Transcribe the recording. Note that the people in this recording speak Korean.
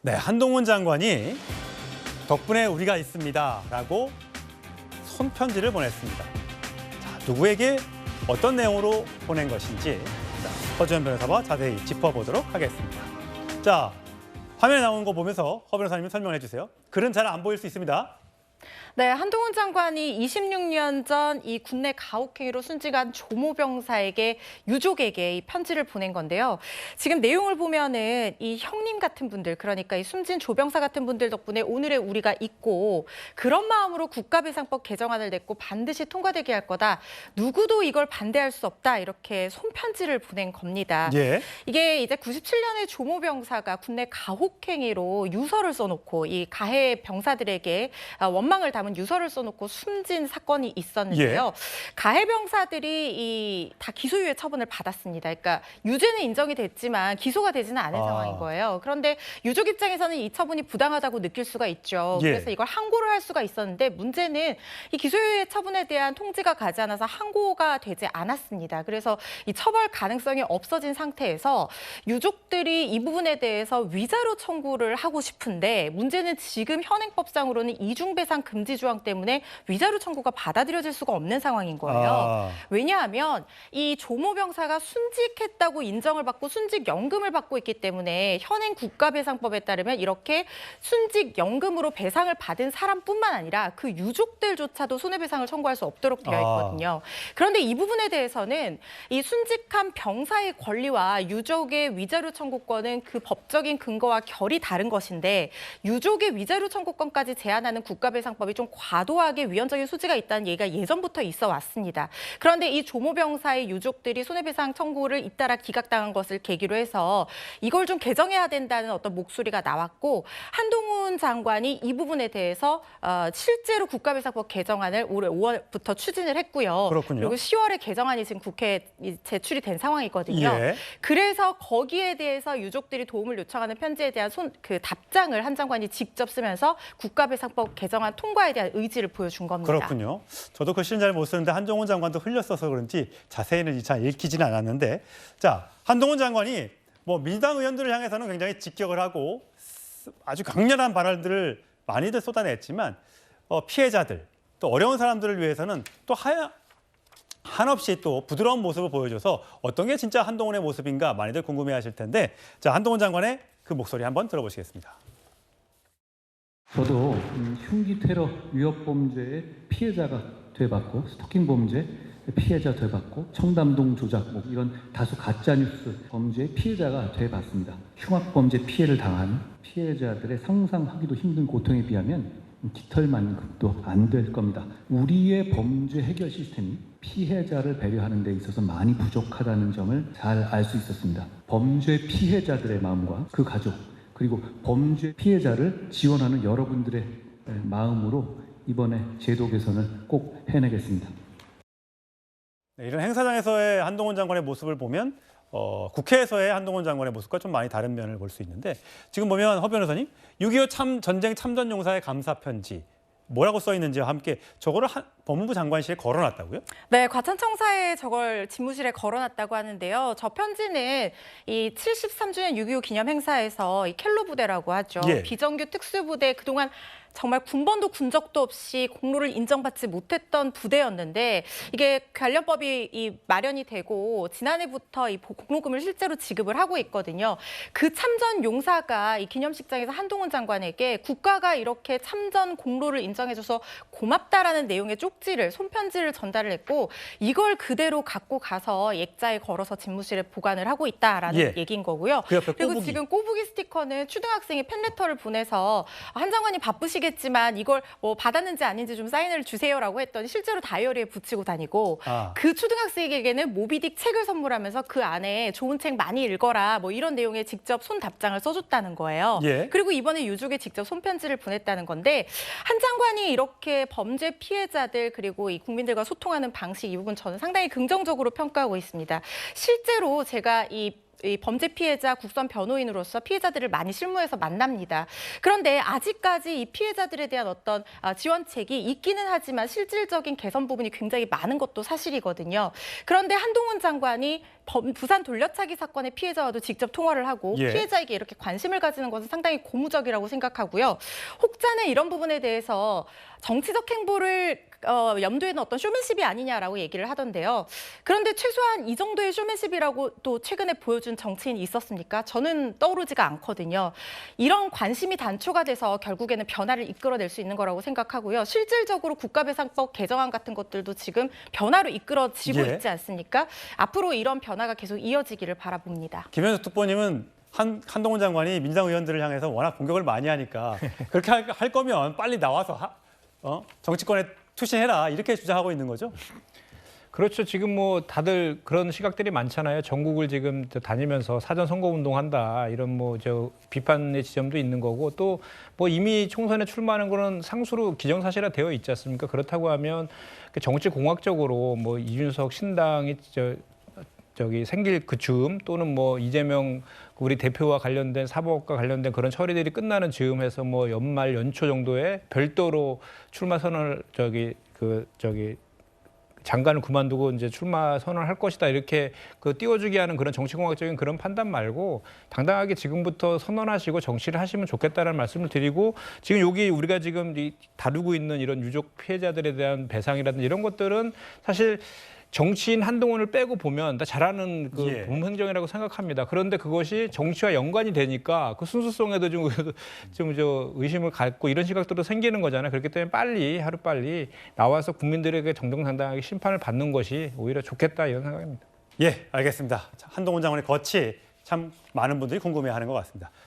네, 한동훈 장관이 덕분에 우리가 있습니다라고 손편지를 보냈습니다. 자, 누구에게 어떤 내용으로 보낸 것인지 허주연 변호사와 자세히 짚어보도록 하겠습니다. 자, 화면에 나오는 거 보면서 허 변호사님 설명해 주세요. 글은 잘 안 보일 수 있습니다. 네, 한동훈 장관이 26년 전 이 국내 가혹행위로 순직한 조모 병사에게 유족에게 이 편지를 보낸 건데요. 지금 내용을 보면은 이 형님 같은 분들, 그러니까 이 숨진 조 병사 같은 분들 덕분에 오늘의 우리가 있고 그런 마음으로 국가배상법 개정안을 냈고 반드시 통과되게 할 거다. 누구도 이걸 반대할 수 없다. 이렇게 손편지를 보낸 겁니다. 예. 이게 이제 97년에 조모 병사가 국내 가혹행위로 유서를 써놓고 이 가해 병사들에게 원망을 담은 유서를 써놓고 숨진 사건이 있었는데요. 가해 병사들이 다 기소유예 처분을 받았습니다. 그러니까 유죄는 인정이 됐지만 기소가 되지는 않은 상황인 거예요. 그런데 유족 입장에서는 이 처분이 부당하다고 느낄 수가 있죠. 그래서 이걸 항고를 할 수가 있었는데 문제는 이 기소유예 처분에 대한 통지가 가지 않아서 항고가 되지 않았습니다. 그래서 이 처벌 가능성이 없어진 상태에서 유족들이 이 부분에 대해서 위자료 청구를 하고 싶은데 문제는 지금 현행법상으로는 이중배상 금지 조항 때문에 위자료 청구가 받아들여질 수가 없는 상황인 거예요. 왜냐하면 이 조모 병사가 순직했다고 인정을 받고 순직연금을 받고 있기 때문에 현행 국가배상법에 따르면 이렇게 순직연금으로 배상을 받은 사람뿐만 아니라 그 유족들조차도 손해배상을 청구할 수 없도록 되어 있거든요. 그런데 이 부분에 대해서는 이 순직한 병사의 권리와 유족의 위자료 청구권은 그 법적인 근거와 결이 다른 것인데 유족의 위자료 청구권까지 제한하는 국가배상법이 좀 과도하게 위헌적인 소지가 있다는 얘기가 예전부터 있어 왔습니다. 그런데 이 조모 병사의 유족들이 손해배상 청구를 잇따라 기각당한 것을 계기로 해서 이걸 좀 개정해야 된다는 어떤 목소리가 나왔고 한동훈 장관이 이 부분에 대해서 실제로 국가배상법 개정안을 올해 5월부터 추진을 했고요. 그렇군요. 그리고 10월에 개정안이 지금 국회에 제출이 된 상황이거든요. 그래서 거기에 대해서 유족들이 도움을 요청하는 편지에 대한 답장을 한 장관이 직접 쓰면서 국가배상법 개정안 통과에 대한 의지를 보여준 겁니다. 그렇군요. 저도 글씨는 잘 못 쓰는데 한동훈 장관도 흘렸어서 그런지 자세히는 잘 읽히지는 않았는데, 자, 한동훈 장관이 민주당 의원들을 향해서는 굉장히 직격을 하고 아주 강렬한 발언들을 많이들 쏟아냈지만 피해자들 또 어려운 사람들을 위해서는 또 한없이 또 부드러운 모습을 보여줘서 어떤 게 진짜 한동훈의 모습인가 많이들 궁금해하실 텐데, 자, 한동훈 장관의 그 목소리 한번 들어보시겠습니다. 저도 흉기 테러 위협 범죄의 피해자가 돼봤고, 스토킹 범죄 피해자 돼봤고, 청담동 조작 이런 다수 가짜뉴스 범죄의 피해자가 돼봤습니다. 흉악 범죄 피해를 당한 피해자들의 상상하기도 힘든 고통에 비하면 깃털만큼도 안 될 겁니다. 우리의 범죄 해결 시스템이 피해자를 배려하는 데 있어서 많이 부족하다는 점을 잘 알 수 있었습니다. 범죄 피해자들의 마음과 그 가족, 그리고 범죄 피해자를 지원하는 여러분들의 마음으로 이번에 제도 개선을 꼭 해내겠습니다. 네, 이런 행사장에서의 한동훈 장관의 모습을 보면 국회에서의 한동훈 장관의 모습과 좀 많이 다른 면을 볼 수 있는데, 지금 보면 허 변호사님 6.25 전쟁 참전 용사의 감사 편지 뭐라고 써 있는지와 함께 저거를 법무부 장관실에 걸어놨다고요? 네, 과천청사에 저걸 집무실에 걸어놨다고 하는데요. 저 편지는 이 73주년 6.25 기념 행사에서 이 켈로 부대라고 하죠. 비정규 특수부대 그동안 정말 군번도 군 적도 없이 공로를 인정받지 못했던 부대였는데 이게 관련법이 마련이 되고 지난해부터 이 공로금을 실제로 지급을 하고 있거든요. 그 참전 용사가 이 기념식장에서 한동훈 장관에게 국가가 이렇게 참전 공로를 인정해줘서 고맙다라는 내용의 쪽지를 손편지를 전달을 했고 이걸 그대로 갖고 가서 액자에 걸어서 집무실에 보관을 하고 있다라는 얘기인 거고요. 그리고 지금 꼬부기 스티커는 초등학생이 팬레터를 보내서 한 장관이 바쁘시겠지만 이걸 받았는지 아닌지 좀 사인을 주세요라고 했더니 실제로 다이어리에 붙이고 다니고 그 초등학생에게는 모비딕 책을 선물하면서 그 안에 좋은 책 많이 읽어라 이런 내용의 직접 손 답장을 써줬다는 거예요. 그리고 이번에 유족에 직접 손편지를 보냈다는 건데 한 장관이 이렇게 범죄 피해자들 그리고 이 국민들과 소통하는 방식 이 부분 저는 상당히 긍정적으로 평가하고 있습니다. 실제로 제가 이 이 범죄 피해자 국선 변호인으로서 피해자들을 많이 실무에서 만납니다. 그런데 아직까지 이 피해자들에 대한 어떤 지원책이 있기는 하지만 실질적인 개선 부분이 굉장히 많은 것도 사실이거든요. 그런데 한동훈 장관이 부산 돌려차기 사건의 피해자와도 직접 통화를 하고 예. 피해자에게 이렇게 관심을 가지는 것은 상당히 고무적이라고 생각하고요. 혹자는 이런 부분에 대해서 정치적 행보를 염두에는 어떤 쇼맨십이 아니냐라고 얘기를 하던데요. 그런데 최소한 이 정도의 쇼맨십이라고 또 최근에 보여준 정치인이 있었습니까? 저는 떠오르지가 않거든요. 이런 관심이 단초가 돼서 결국에는 변화를 이끌어낼 수 있는 거라고 생각하고요. 실질적으로 국가배상법 개정안 같은 것들도 지금 변화로 이끌어지고 예. 있지 않습니까? 앞으로 이런 변화가 계속 이어지기를 바라봅니다. 김현석 특보님은 한동훈 장관이 민주당 의원들을 향해서 워낙 공격을 많이 하니까 그렇게 할 거면 빨리 나와서 정치권에 투신해라 이렇게 주장하고 있는 거죠? 그렇죠. 지금 뭐 다들 그런 시각들이 많잖아요. 전국을 지금 다니면서 사전 선거 운동한다 이런 뭐 비판의 지점도 있는 거고 또 뭐 이미 총선에 출마하는 거는 상수로 기정사실화 되어 있지 않습니까? 그렇다고 하면 정치 공학적으로 뭐 이준석 신당이 저기 생길 그 즈음 또는 뭐 이재명 우리 대표와 관련된 사법과 관련된 그런 처리들이 끝나는 즈음에서 뭐 연말 연초 정도에 별도로 출마 선언을 장관을 그만두고 이제 출마 선언을 할 것이다 이렇게 띄워주게 하는 그런 정치공학적인 그런 판단 말고 당당하게 지금부터 선언하시고 정치를 하시면 좋겠다는 말씀을 드리고 지금 여기 우리가 지금 다루고 있는 이런 유족 피해자들에 대한 배상이라든지 이런 것들은 사실 정치인 한동훈을 빼고 보면 다 잘하는 예. 공행정이라고 생각합니다. 그런데 그것이 정치와 연관이 되니까 그 순수성에도 좀 의심을 갖고 이런 시각들도 생기는 거잖아요. 그렇기 때문에 하루빨리 나와서 국민들에게 정정당당하게 심판을 받는 것이 오히려 좋겠다 이런 생각입니다. 예, 알겠습니다. 한동훈 장관의 거치 참 많은 분들이 궁금해하는 것 같습니다.